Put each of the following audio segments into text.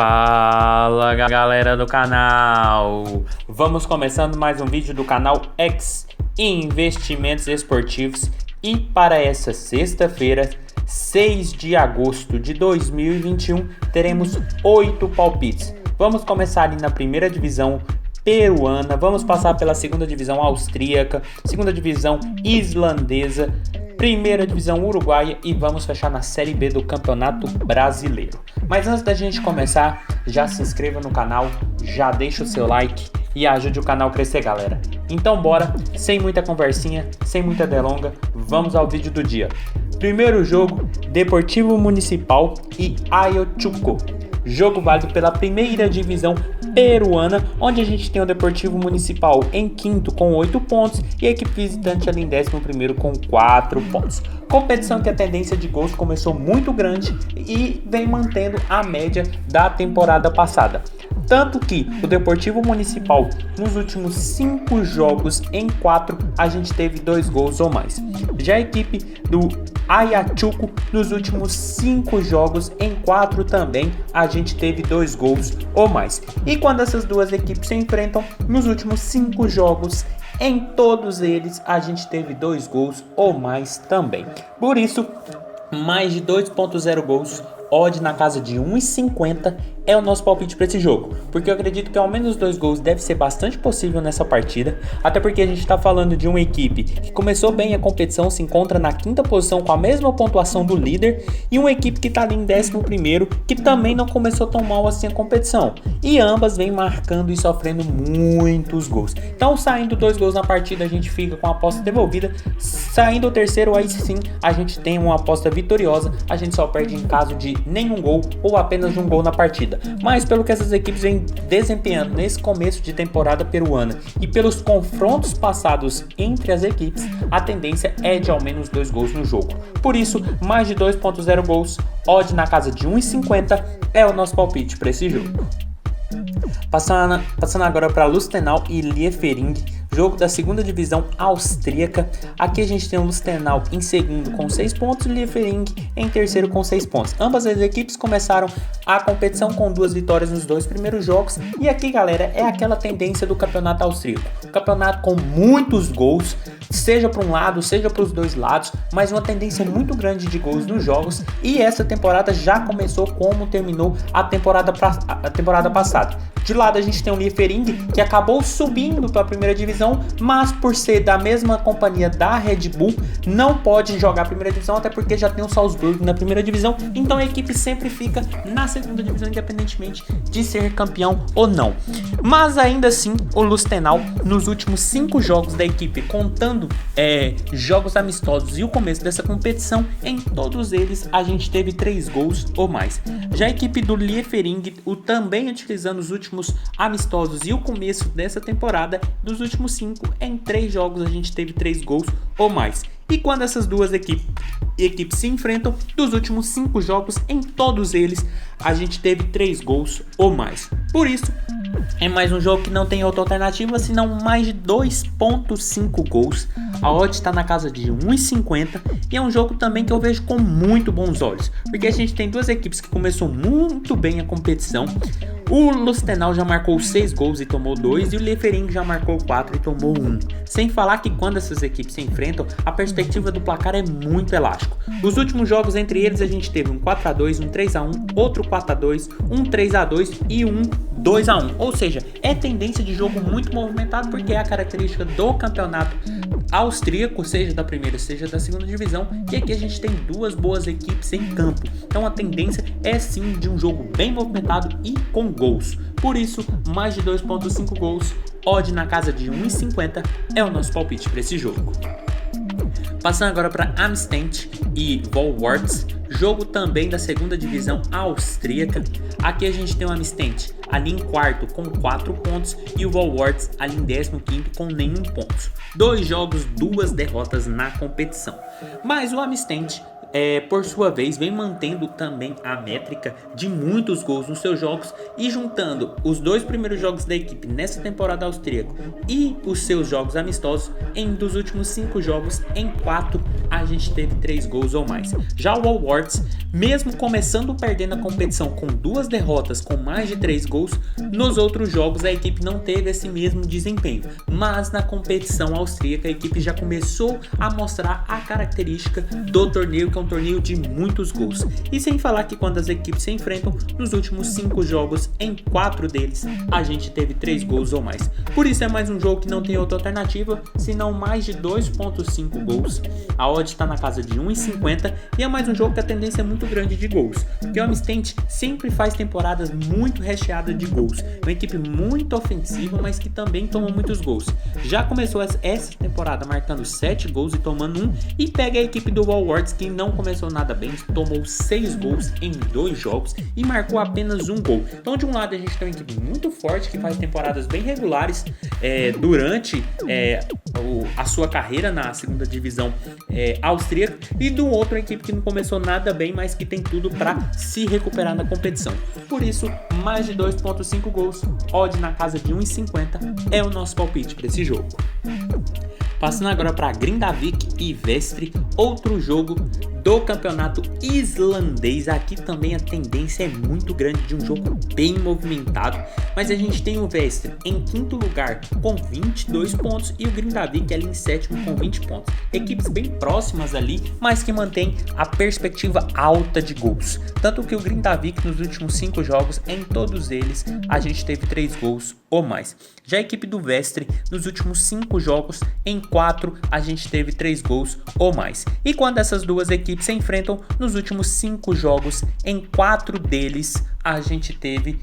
Fala galera do canal, vamos começando mais um vídeo do canal X Investimentos Esportivos e para essa sexta-feira, 6 de agosto de 2021, teremos 8 palpites. Vamos começar ali na primeira divisão peruana, vamos passar pela segunda divisão austríaca, segunda divisão islandesa, primeira divisão uruguaia e vamos fechar na Série B do Campeonato Brasileiro. Mas antes da gente começar, já se inscreva no canal, já deixa o seu like e ajude o canal a crescer, galera. Então bora, sem muita conversinha, sem muita delonga, vamos ao vídeo do dia. Primeiro jogo, Deportivo Municipal e Ayacucho. Jogo válido pela primeira divisão peruana, onde a gente tem o Deportivo Municipal em quinto com 8 pontos e a equipe visitante ali em 11º com 4 pontos. Competição que a tendência de gols começou muito grande e vem mantendo a média da temporada passada. Tanto que o Deportivo Municipal, nos últimos 5 jogos, em 4, a gente teve 2 gols ou mais. Já a equipe do Ayacucho, nos últimos 5 jogos, em 4 também, a gente teve 2 gols ou mais. E quando essas duas equipes se enfrentam, nos últimos 5 jogos, em todos eles, a gente teve 2 gols ou mais também. Por isso, mais de 2.0 gols, odd na casa de 1,50 é o nosso palpite para esse jogo, porque eu acredito que ao menos 2 gols deve ser bastante possível nessa partida, até porque a gente está falando de uma equipe que começou bem a competição, se encontra na 5ª posição com a mesma pontuação do líder, e uma equipe que está ali em 11º, que também não começou tão mal assim a competição, e ambas vêm marcando e sofrendo muitos gols. Então, saindo 2 gols na partida, a gente fica com a aposta devolvida, saindo o terceiro, aí sim a gente tem uma aposta vitoriosa, a gente só perde em caso de nenhum gol ou apenas um gol na partida. Mas pelo que essas equipes vêm desempenhando nesse começo de temporada peruana e pelos confrontos passados entre as equipes, a tendência é de ao menos 2 gols no jogo. Por isso, mais de 2.0 gols, odd na casa de 1,50 é o nosso palpite para esse jogo. Passando agora para Lustenau e Liefering, jogo da segunda divisão austríaca. Aqui a gente tem o Lustenau em segundo com 6 pontos e o Liefering em terceiro com 6 pontos. Ambas as equipes começaram a competição com 2 vitórias nos 2 primeiros jogos. E aqui, galera, é aquela tendência do campeonato austríaco. Campeonato com muitos gols, seja para um lado, seja para os dois lados, mas uma tendência muito grande de gols nos jogos. E essa temporada já começou como terminou a temporada passada. De lado a gente tem o Liefering, que acabou subindo para a primeira divisão, mas por ser da mesma companhia da Red Bull, não pode jogar a primeira divisão, até porque já tem o Salzburg na primeira divisão, então a equipe sempre fica na segunda divisão, independentemente de ser campeão ou não. Mas ainda assim, o Lustenau, nos últimos 5 jogos da equipe, contando jogos amistosos e o começo dessa competição, em todos eles a gente teve 3 gols ou mais. Já a equipe do Liefering, também utilizando os últimos amistosos e o começo dessa temporada, dos últimos 5, em 3 jogos a gente teve 3 gols ou mais. E quando essas duas equipes se enfrentam, dos últimos 5 jogos, em todos eles a gente teve 3 gols ou mais. Por isso, é mais um jogo que não tem outra alternativa senão mais de 2.5 gols. A odd está na casa de 1,50 e é um jogo também que eu vejo com muito bons olhos, porque a gente tem duas equipes que começou muito bem a competição. O Lustenau já marcou 6 gols e tomou 2, e o Liefering já marcou 4 e tomou 1. Sem falar que quando essas equipes se enfrentam, a perspectiva do placar é muito elástico. Nos últimos jogos entre eles a gente teve um 4-2, um 3-1, outro 4-2, um 3-2 e um 2-1. Ou seja, é tendência de jogo muito movimentado, porque é a característica do campeonato austríaco, seja da primeira, seja da segunda divisão, e aqui a gente tem 2 boas equipes em campo. Então a tendência é sim de um jogo bem movimentado e com gols. Por isso, mais de 2.5 gols, odd na casa de 1,50 é o nosso palpite para esse jogo. Passando agora para Amstetten e Wolwarts, jogo também da segunda divisão austríaca. Aqui a gente tem o Amstetten ali em quarto com 4 pontos e o Wolwarts ali em 15º com nenhum ponto. 2 jogos, 2 derrotas na competição. Mas o Amstetten, por sua vez, vem mantendo também a métrica de muitos gols nos seus jogos e juntando os 2 primeiros jogos da equipe nessa temporada austríaca e os seus jogos amistosos, dos últimos 5 jogos, em 4 a gente teve 3 gols ou mais. Já o Hogwarts, mesmo começando perdendo a competição com 2 derrotas com mais de 3 gols, nos outros jogos a equipe não teve esse mesmo desempenho, mas na competição austríaca a equipe já começou a mostrar a característica do torneio, que é um torneio de muitos gols. E sem falar que quando as equipes se enfrentam, nos últimos 5 jogos, em 4 deles, a gente teve 3 gols ou mais. Por isso é mais um jogo que não tem outra alternativa, senão mais de 2.5 gols. A odd está na casa de 1,50 e é mais um jogo que a tendência é muito grande de gols, porque o Amistad sempre faz temporadas muito recheadas de gols. É uma equipe muito ofensiva, mas que também toma muitos gols. Já começou essa temporada marcando 7 gols e tomando 1, e pega a equipe do Hogwarts, que não começou nada bem, tomou 6 gols em 2 jogos e marcou apenas 1 gol. Então de um lado a gente tem uma equipe muito forte que faz temporadas bem regulares durante a sua carreira na segunda divisão austríaca, e do outro a equipe que não começou nada bem, mas que tem tudo para se recuperar na competição. Por isso, mais de 2.5 gols, odd na casa de 1,50 é o nosso palpite para esse jogo. Passando agora para Grindavik e Vestre, outro jogo do campeonato islandês. Aqui também a tendência é muito grande de um jogo bem movimentado, mas a gente tem o Vestre em quinto lugar com 22 pontos e o Grindavik ali em sétimo com 20 pontos. Equipes bem próximas ali, mas que mantém a perspectiva alta de gols. Tanto que o Grindavik nos últimos 5 jogos, em todos eles, a gente teve 3 gols ou mais. Já a equipe do Vestre, nos últimos 5 jogos, em 4 a gente teve 3 gols ou mais. E quando essas duas equipes se enfrentam, nos últimos 5 jogos, em 4 deles a gente teve,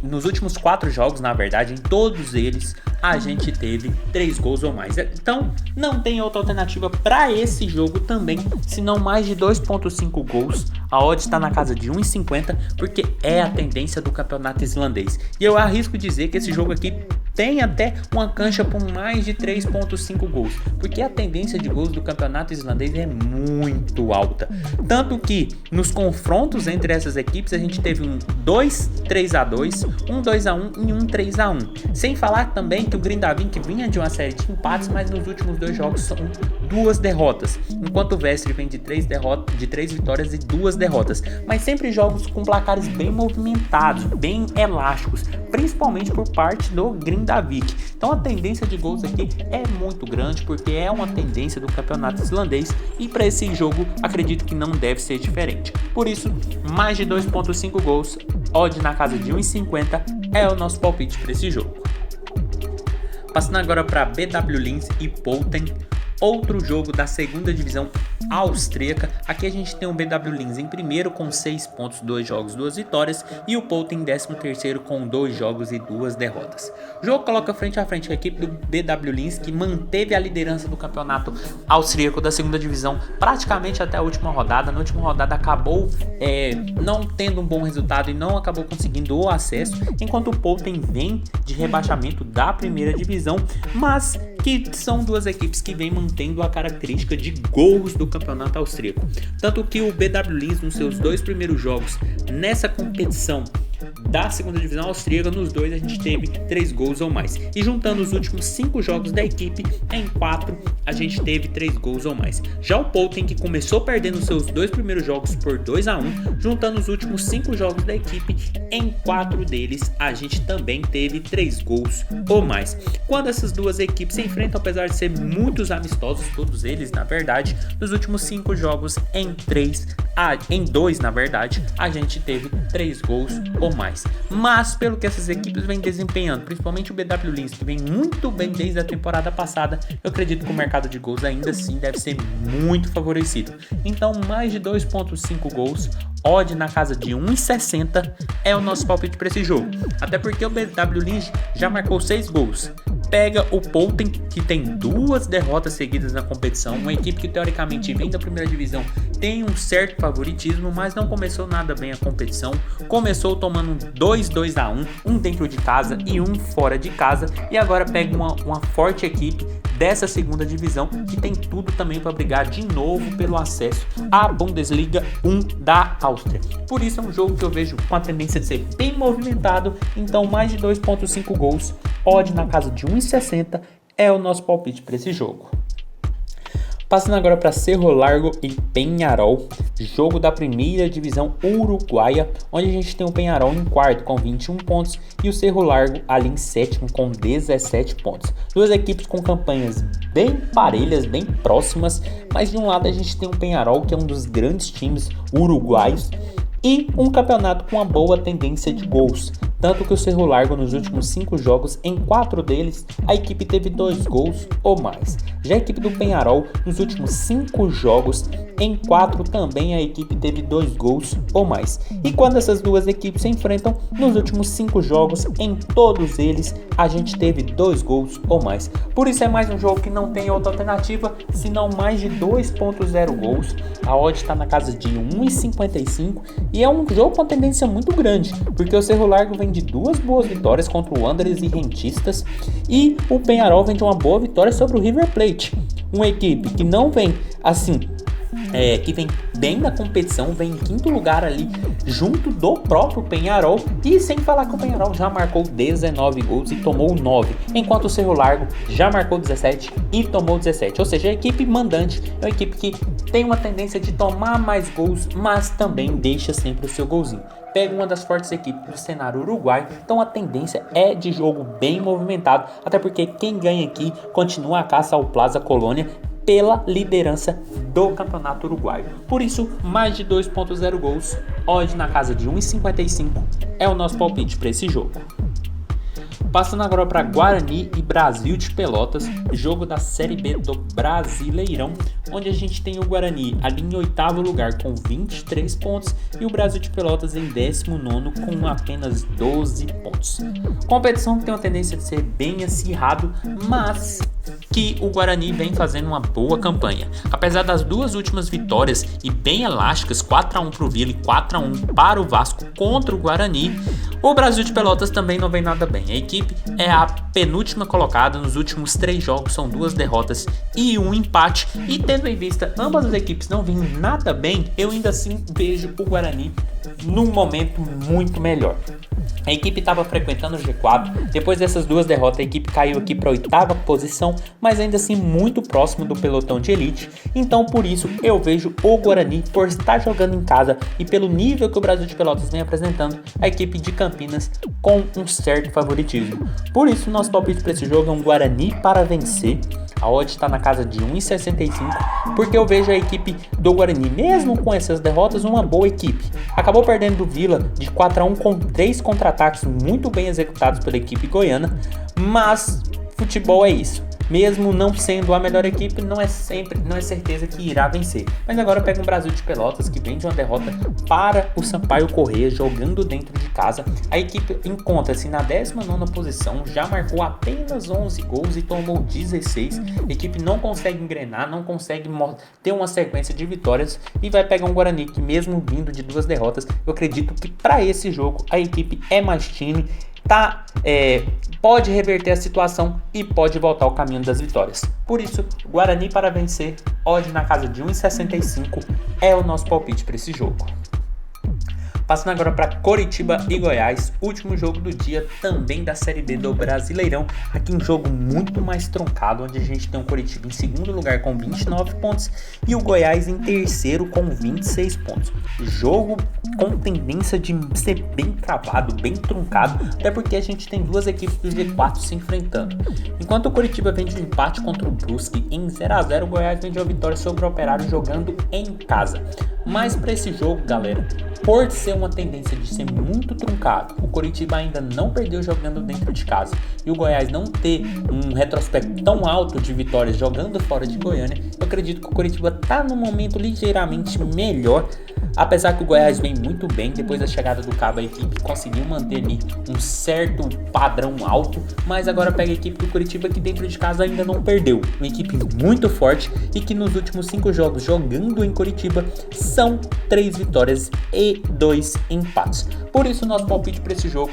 nos últimos 4 jogos, na verdade, em todos eles a gente teve 3 gols ou mais. Então não tem outra alternativa para esse jogo também, senão mais de 2.5 gols. A odd está na casa de 1,50, porque é a tendência do campeonato islandês. E eu arrisco dizer que esse jogo aqui tem até uma cancha por mais de 3.5 gols, porque a tendência de gols do campeonato islandês é muito alta. Tanto que nos confrontos entre essas equipes a gente teve um 2-3-2, um 2-1 e um 3-1. Sem falar também que o Grindavik vinha de uma série de empates, mas nos últimos 2 jogos são 2 derrotas, enquanto o Vestre vem de 3 vitórias e 2 derrotas. Mas sempre jogos com placares bem movimentados, bem elásticos, principalmente por parte do Grindavik. Então a tendência de gols aqui é muito grande, porque é uma tendência do campeonato islandês, e para esse jogo acredito que não deve ser diferente. Por isso, mais de 2.5 gols, odd na casa de 1,50 é o nosso palpite para esse jogo. Passando agora para BW Linz e Pölten, outro jogo da segunda divisão austríaca. Aqui a gente tem o BW Linz em primeiro com 6 pontos, 2 jogos, 2 vitórias, e o Pölten em 13º com 2 jogos e 2 derrotas. O jogo coloca frente a frente a equipe do BW Linz, que manteve a liderança do campeonato austríaco da segunda divisão praticamente até a última rodada. Na última rodada acabou não tendo um bom resultado e não acabou conseguindo o acesso, enquanto o Pölten vem de rebaixamento da primeira divisão, mas que são duas equipes que vêm mantendo a característica de gols do campeonato austríaco. Tanto que o BW Linz, nos seus 2 primeiros jogos nessa competição da segunda divisão austríaca, nos 2 a gente teve 3 gols ou mais. E juntando os últimos 5 jogos da equipe, em 4 a gente teve 3 gols ou mais. Já o Pölten, que começou perdendo os seus 2 primeiros jogos por 2-1, juntando os últimos 5 jogos da equipe, em 4 deles a gente também teve 3 gols ou mais. Quando essas duas equipes se enfrentam, apesar de ser muitos amistosos, todos eles na verdade, nos últimos 5 jogos, em 2 na verdade, a gente teve 3 gols ou mais. Mas pelo que essas equipes vêm desempenhando, principalmente o BW Linz, que vem muito bem desde a temporada passada, eu acredito que o mercado de gols ainda assim deve ser muito favorecido. Então mais de 2.5 gols, odd na casa de 1,60 é o nosso palpite para esse jogo. Até porque o BW Linz já marcou 6 gols. Pega o Pölten, que tem 2 derrotas seguidas na competição, uma equipe que teoricamente vem da primeira divisão, tem um certo favoritismo, mas não começou nada bem a competição. Começou tomando 2-1, um dentro de casa e um fora de casa, e agora pega uma forte equipe dessa segunda divisão, que tem tudo também para brigar de novo pelo acesso à Bundesliga 1 da Áustria. Por isso é um jogo que eu vejo com a tendência de ser bem movimentado, então mais de 2.5 gols, odd na casa de 1,60 é o nosso palpite para esse jogo. Passando agora para Cerro Largo e Peñarol, jogo da primeira divisão uruguaia, onde a gente tem o Peñarol em quarto com 21 pontos e o Cerro Largo ali em sétimo com 17 pontos. Duas equipes com campanhas bem parelhas, bem próximas, mas de um lado a gente tem o Peñarol, que é um dos grandes times uruguaios, e um campeonato com uma boa tendência de gols. Tanto que o Cerro Largo nos últimos 5 jogos, em 4 deles, a equipe teve 2 gols ou mais. Já a equipe do Peñarol, nos últimos 5 jogos, em 4 também a equipe teve 2 gols ou mais. E quando essas duas equipes se enfrentam, nos últimos 5 jogos, em todos eles, a gente teve 2 gols ou mais. Por isso é mais um jogo que não tem outra alternativa, senão mais de 2.0 gols. A odd está na casa de 1,55 e é um jogo com tendência muito grande, porque o Cerro Largo vem de 2 boas vitórias contra o Wanderers e Rentistas e o Peñarol vem de uma boa vitória sobre o River Plate, uma equipe que não vem assim, que vem bem na competição, vem em quinto lugar ali junto do próprio Peñarol, e sem falar que o Peñarol já marcou 19 gols e tomou 9, enquanto o Cerro Largo já marcou 17 e tomou 17, ou seja, a equipe mandante é uma equipe que tem uma tendência de tomar mais gols, mas também deixa sempre o seu golzinho. Pega uma das fortes equipes do cenário uruguaio, então a tendência é de jogo bem movimentado, até porque quem ganha aqui continua a caça ao Plaza Colônia pela liderança do campeonato uruguaio. Por isso, mais de 2.0 gols, odd na casa de 1,55 é o nosso palpite para esse jogo. Passando agora para Guarani e Brasil de Pelotas, jogo da Série B do Brasileirão, onde a gente tem o Guarani ali em 8º lugar com 23 pontos e o Brasil de Pelotas em 19º com apenas 12 pontos. Competição que tem uma tendência de ser bem acirrado, mas que o Guarani vem fazendo uma boa campanha. Apesar das duas últimas vitórias e bem elásticas, 4-1 para o Vila e 4-1 para o Vasco contra o Guarani, o Brasil de Pelotas também não vem nada bem. A equipe é a penúltima colocada, nos últimos 3 jogos são 2 derrotas e 1 empate, e tendo em vista ambas as equipes não vêm nada bem, eu ainda assim vejo o Guarani num momento muito melhor. A equipe estava frequentando o G4, depois dessas 2 derrotas a equipe caiu aqui para a 8ª posição, mas ainda assim muito próximo do pelotão de elite, então por isso eu vejo o Guarani, por estar jogando em casa e pelo nível que o Brasil de Pelotas vem apresentando, a equipe de Campinas com um certo favoritismo. Por isso nosso palpite para esse jogo é um Guarani para vencer. A odd está na casa de 1,65, porque eu vejo a equipe do Guarani, mesmo com essas derrotas, uma boa equipe. Acabou perdendo do Vila de 4-1 com 3 contra-ataques muito bem executados pela equipe goiana, mas futebol é isso. Mesmo não sendo a melhor equipe, não é certeza que irá vencer. Mas agora pega um Brasil de Pelotas que vem de uma derrota para o Sampaio Corrêa, jogando dentro de casa. A equipe encontra-se na 19ª posição, já marcou apenas 11 gols e tomou 16. A equipe não consegue engrenar, não consegue ter uma sequência de vitórias e vai pegar um Guarani que, mesmo vindo de 2 derrotas, eu acredito que para esse jogo a equipe é mais time, pode reverter a situação e pode voltar ao caminho das vitórias. Por isso, Guarani para vencer, odd na casa de 1,65 é o nosso palpite para esse jogo. Passando agora para Coritiba e Goiás, último jogo do dia também da Série B do Brasileirão. Aqui um jogo muito mais truncado, onde a gente tem o Coritiba em segundo lugar com 29 pontos e o Goiás em terceiro com 26 pontos. Jogo com tendência de ser bem travado, bem truncado, até porque a gente tem duas equipes do G4 se enfrentando. Enquanto o Coritiba vem de um empate contra o Brusque em 0-0, o Goiás vem de uma vitória sobre o Operário jogando em casa. Mas para esse jogo, galera, por ser uma tendência de ser muito truncado, o Coritiba ainda não perdeu jogando dentro de casa e o Goiás não ter um retrospecto tão alto de vitórias jogando fora de Goiânia, eu acredito que o Coritiba está num momento ligeiramente melhor, apesar que o Goiás vem muito bem. Depois da chegada do Cabo, a equipe conseguiu manter ali um certo padrão alto, mas agora pega a equipe do Coritiba que dentro de casa ainda não perdeu, uma equipe muito forte e que nos últimos 5 jogos jogando em Coritiba são 3 vitórias e 2 empates. Por isso nosso palpite para esse jogo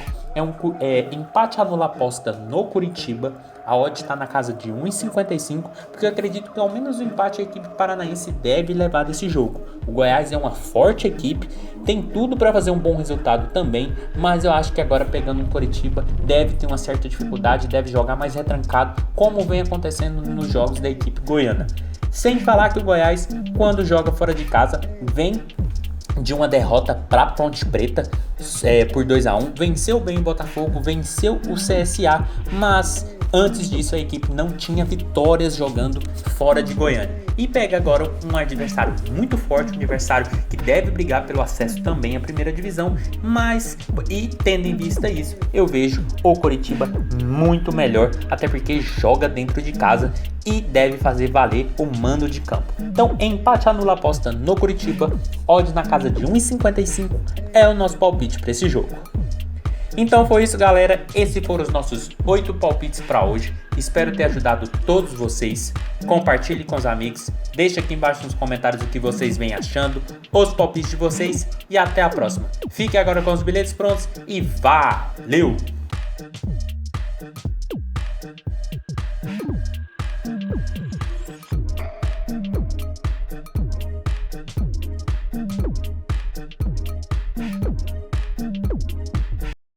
é empate anula aposta no Coritiba. A odd está na casa de 1,55, porque eu acredito que ao menos o empate a equipe paranaense deve levar desse jogo. O Goiás é uma forte equipe, tem tudo para fazer um bom resultado também, mas eu acho que agora pegando um Coritiba deve ter uma certa dificuldade, deve jogar mais retrancado, como vem acontecendo nos jogos da equipe goiana. Sem falar que o Goiás, quando joga fora de casa, vem de uma derrota para Ponte Preta por 2-1, venceu bem o Botafogo, venceu o CSA, mas antes disso a equipe não tinha vitórias jogando fora de Goiânia. E pega agora um adversário muito forte, um adversário que deve brigar pelo acesso também à primeira divisão, mas, e tendo em vista isso, eu vejo o Coritiba muito melhor, até porque joga dentro de casa e deve fazer valer o mando de campo. Então, empate anula aposta no Coritiba, odds na casa de 1,55 é o nosso palpite para esse jogo. Então foi isso, galera, esses foram os nossos 8 palpites para hoje, espero ter ajudado todos vocês, compartilhe com os amigos, deixe aqui embaixo nos comentários o que vocês vêm achando, os palpites de vocês e até a próxima. Fique agora com os bilhetes prontos e valeu!